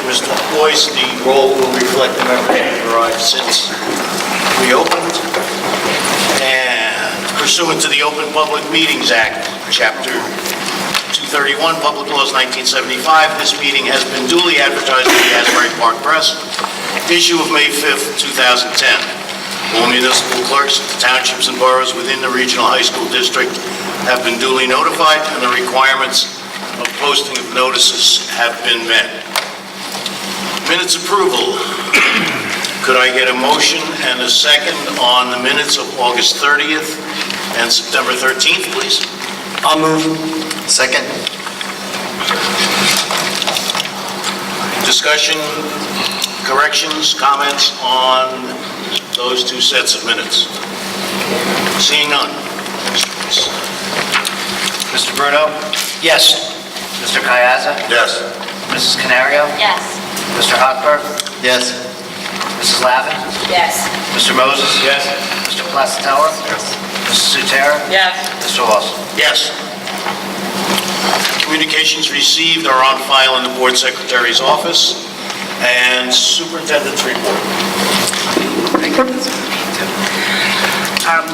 Mr. Boyce, the roll will reflect the members who have arrived since we opened. And pursuant to the Open Public Meetings Act, Chapter 231, Public Laws 1975, this meeting has been duly advertised in the Asbury Park Press, issue of May 5th, 2010. All municipal clerks of the townships and boroughs within the regional high school district have been duly notified, and the requirements of posting of notices have been met. Minutes approval. Could I get a motion and a second on the minutes of August 30th and September 13th, please? I'll move. Second. Discussion, corrections, comments on those two sets of minutes? Seeing none. Mr. Bruno? Yes. Mr. Kayaza? Yes. Mrs. Canario? Yes. Mr. Hochberg? Yes. Mrs. Lavin? Yes. Mr. Moses? Yes. Mr. Placentella? Yes. Mrs. Sutera? Yes. Mr. Lawson? Yes. Communications received are on file in the board secretary's office. And superintendent's report.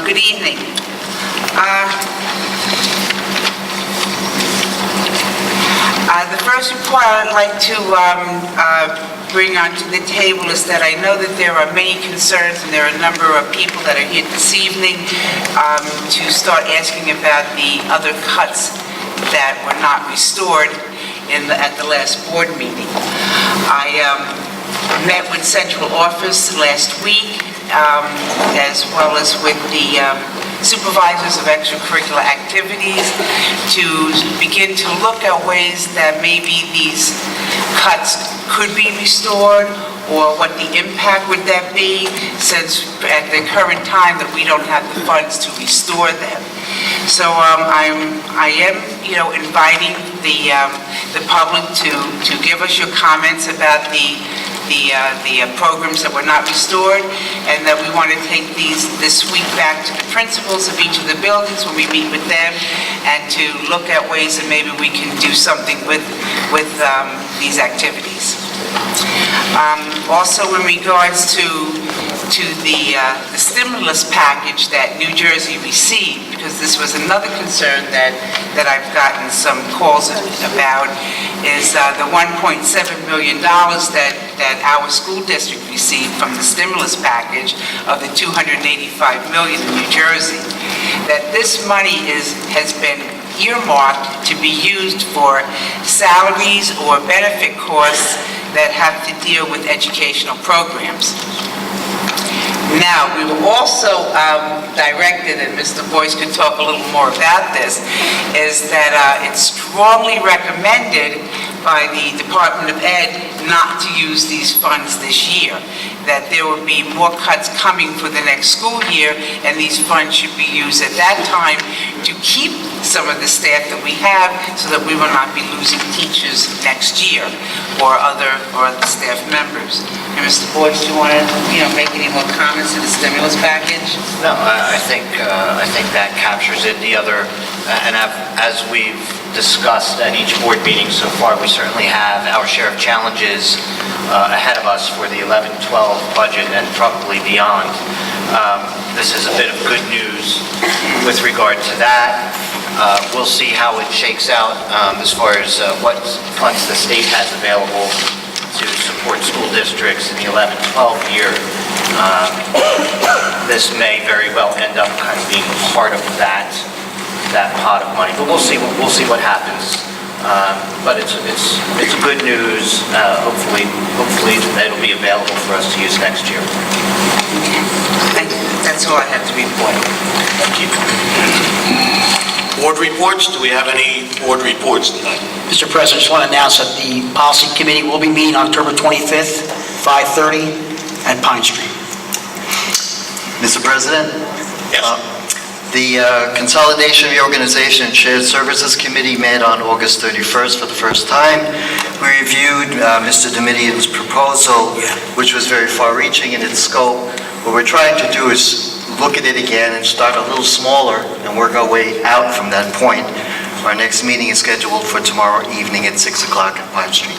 Good evening. The first report I'd like to bring onto the table is that I know that there are many concerns, and there are a number of people that are here this evening to start asking about the other cuts that were not restored at the last board meeting. I met with central office last week, as well as with the supervisors of extracurricular activities, to begin to look at ways that maybe these cuts could be restored, or what the impact would that be, since at the current time that we don't have the funds to restore them. So I am, inviting the public to give us your comments about the programs that were not restored, and that we want to take this week back to the principals of each of the buildings when we meet with them, and to look at ways that maybe we can do something with these activities. Also, in regards to the stimulus package that New Jersey received, because this was another concern that I've gotten some calls about, is the $1.7 million that our school district received from the stimulus package of the $285 million in New Jersey. That this money has been earmarked to be used for salaries or benefit costs that have to deal with educational programs. Now, we were also directed, and Mr. Boyce could talk a little more about this, is that it's strongly recommended by the Department of Ed not to use these funds this year, that there will be more cuts coming for the next school year, and these funds should be used at that time to keep some of the staff that we have, so that we will not be losing teachers next year or other staff members. And Mr. Boyce, do you want to make any more comments to the stimulus package? No, I think that captures it. The other, and as we've discussed at each board meeting so far, we certainly have our share of challenges ahead of us for the 11-12 budget and probably beyond. This is a bit of good news with regard to that. We'll see how it shakes out as far as what funds the state has available to support school districts in the 11-12 year. This may very well end up kind of being part of that pot of money, but we'll see what happens. But it's good news. Hopefully that'll be available for us to use next year. That's all I have to report. Thank you. Board reports. Do we have any board reports tonight? Mr. President, I just want to announce that the Policy Committee will be meeting October 25th, 5:30 at Pine Street. Mr. President? Yes. The Consolidation, Reorganization, and Shared Services Committee met on August 31st for the first time. We reviewed Mr. Domitian's proposal, which was very far-reaching in its scope. What we're trying to do is look at it again and start a little smaller and work our way out from that point. Our next meeting is scheduled for tomorrow evening at 6 o'clock at Pine Street.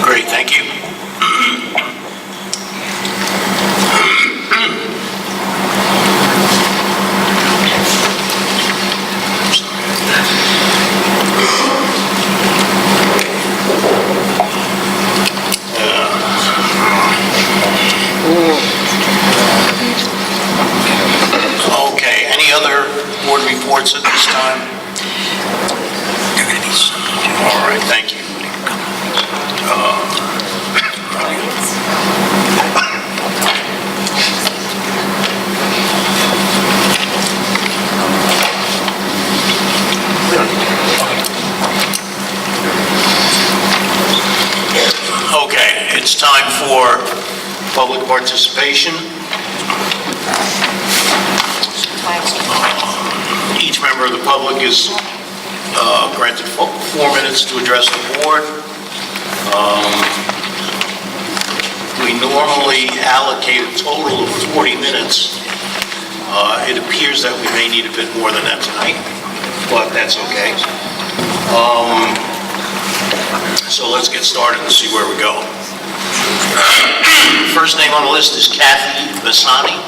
Great, thank you. Okay, any other board reports at this time? All right, thank you. Okay, it's time for public participation. Each member of the public is granted 4 minutes to address the board. We normally allocate a total of 40 minutes. It appears that we may need a bit more than that tonight, but that's okay. So let's get started and see where we go. First name on the list is Kathy Bassani.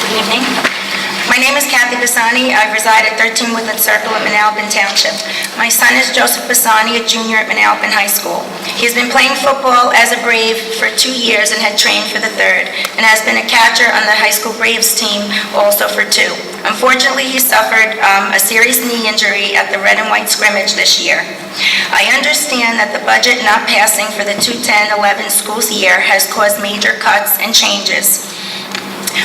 Good evening. My name is Kathy Bassani. I reside at 13 Woodland Circle in Manalapan Township. My son is Joseph Bassani, a junior at Manalapan High School. He has been playing football as a Brave for 2 years and had trained for the 3rd, and has been a catcher on the high school Braves team also for 2. Unfortunately, he suffered a serious knee injury at the red and white scrimmage this year. I understand that the budget not passing for the 2010-11 school year has caused major cuts and changes.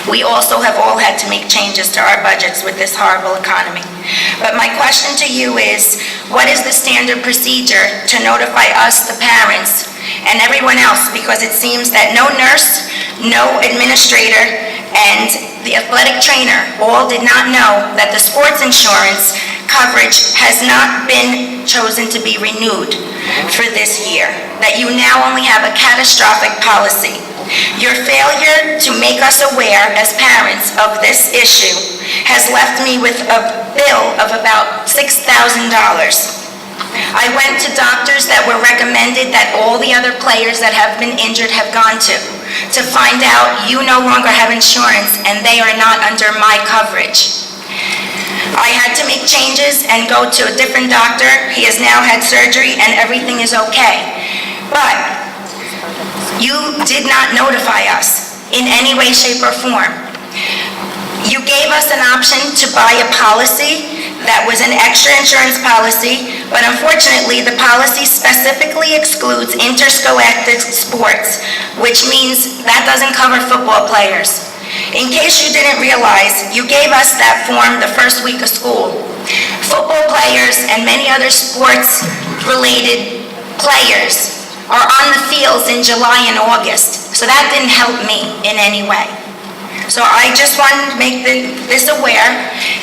We also have all had to make changes to our budgets with this horrible economy. But my question to you is, what is the standard procedure to notify us, the parents, and everyone else? Because it seems that no nurse, no administrator, and the athletic trainer all did not know that the sports insurance coverage has not been chosen to be renewed for this year, that you now only have a catastrophic policy. Your failure to make us aware as parents of this issue has left me with a bill of about $6,000. I went to doctors that were recommended that all the other players that have been injured have gone to find out you no longer have insurance and they are not under my coverage. I had to make changes and go to a different doctor. He has now had surgery and everything is okay. But you did not notify us in any way, shape, or form. You gave us an option to buy a policy that was an extra insurance policy, but unfortunately, the policy specifically excludes interscholastic sports, which means that doesn't cover football players. In case you didn't realize, you gave us that form the first week of school. Football players and many other sports-related players are on the fields in July and August, so that didn't help me in any way. So I just wanted to make this aware,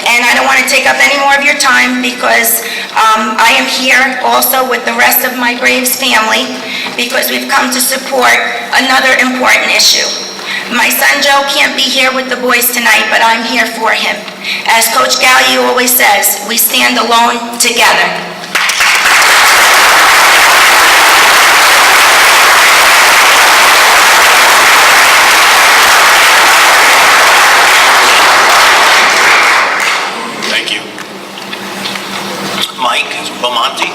and I don't want to take up any more of your time because I am here also with the rest of my Braves family because we've come to support another important issue. My son Joe can't be here with the boys tonight, but I'm here for him. As Coach Galliu always says, we stand alone together. Bamonte.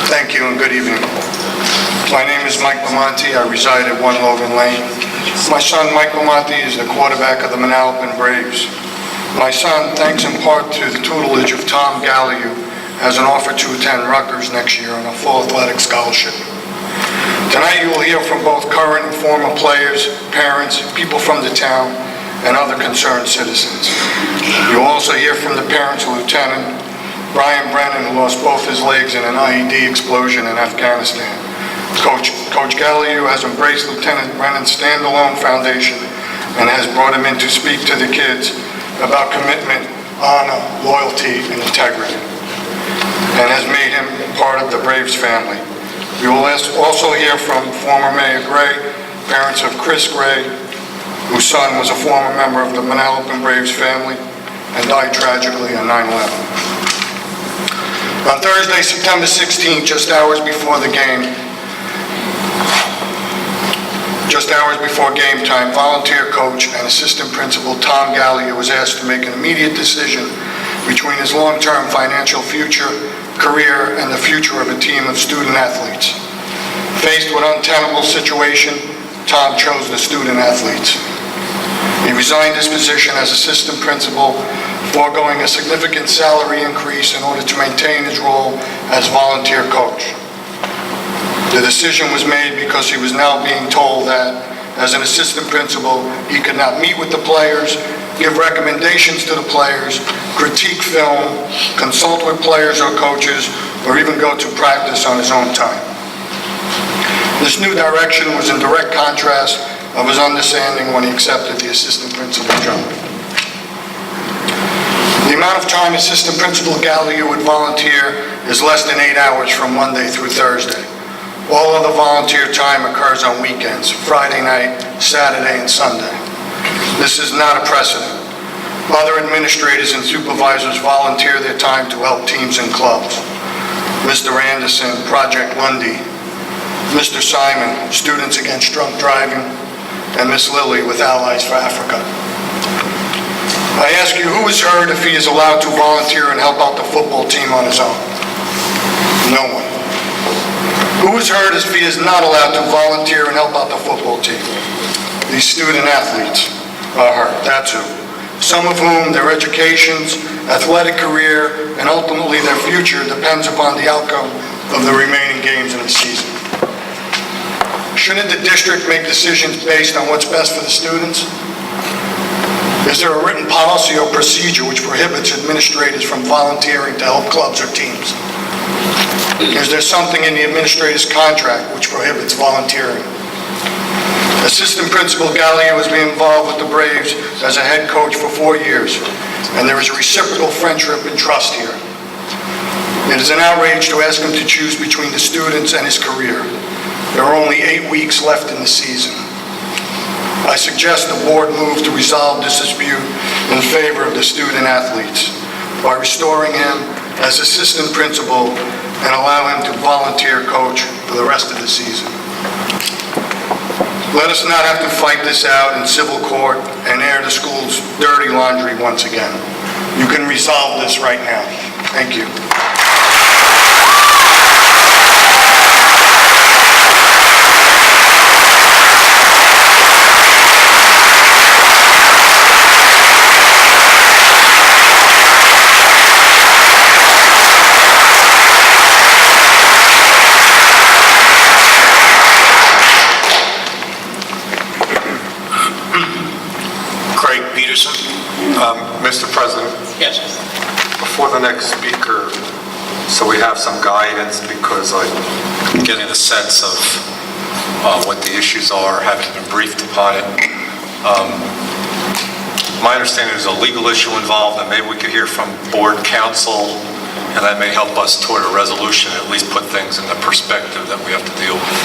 Thank you and good evening. My name is Mike Bamonte. I reside at 1 Logan Lane. My son, Mike Bamonte, is the quarterback of the Manalapan Braves. My son, thanks in part to the tutelage of Tom Galliu, has an offer to attend Rutgers next year on a full athletic scholarship. Tonight you will hear from both current and former players, parents, people from the town, and other concerned citizens. You will also hear from the parents of Lieutenant Brian Brennan, who lost both his legs in an IED explosion in Afghanistan. Coach Galliu has embraced Lieutenant Brennan's standalone foundation and has brought him in to speak to the kids about commitment, honor, loyalty, and integrity, and has made him part of the Braves family. We will also hear from former Mayor Gray, parents of Chris Gray, whose son was a former member of the Manalapan Braves family and died tragically on 9/11. On Thursday, September 16th, just hours before game time, volunteer coach and assistant principal Tom Gallia was asked to make an immediate decision between his long-term financial future, career, and the future of a team of student athletes. Faced with an untenable situation, Tom chose the student athletes. He resigned his position as assistant principal, foregoing a significant salary increase in order to maintain his role as volunteer coach. The decision was made because he was now being told that, as an assistant principal, he could not meet with the players, give recommendations to the players, critique film, consult with players or coaches, or even go to practice on his own time. This new direction was in direct contrast of his understanding when he accepted the assistant principal job. The amount of time Assistant Principal Gallia would volunteer is less than 8 hours from Monday through Thursday. All other volunteer time occurs on weekends, Friday night, Saturday, and Sunday. This is not a precedent. Other administrators and supervisors volunteer their time to help teams and clubs. Mr. Anderson, Project Lundy, Mr. Simon, Students Against Drunk Driving, and Miss Lilly with Allies for Africa. I ask you, who is hurt if he is allowed to volunteer and help out the football team on his own? No one. Who is hurt if he is not allowed to volunteer and help out the football team? These student athletes are hurt, that's who. Some of whom their educations, athletic career, and ultimately their future depends upon the outcome of the remaining games in the season. Shouldn't the district make decisions based on what's best for the students? Is there a written policy or procedure which prohibits administrators from volunteering to help clubs or teams? Is there something in the administrator's contract which prohibits volunteering? Assistant Principal Gallia has been involved with the Braves as a head coach for 4 years, and there is a reciprocal friendship and trust here. It is an outrage to ask him to choose between the students and his career. There are only 8 weeks left in the season. I suggest the board move to resolve this dispute in favor of the student athletes by restoring him as assistant principal and allow him to volunteer coach for the rest of the season. Let us not have to fight this out in civil court and air the school's dirty laundry once again. You can resolve this right now. Thank you. Mr. President, Yes. before the next speaker, so we have some guidance, because I'm getting a sense of what the issues are, having been briefed upon it. My understanding is a legal issue involved, and maybe we could hear from board counsel, and that may help us toward a resolution, at least put things in the perspective that we have to deal with.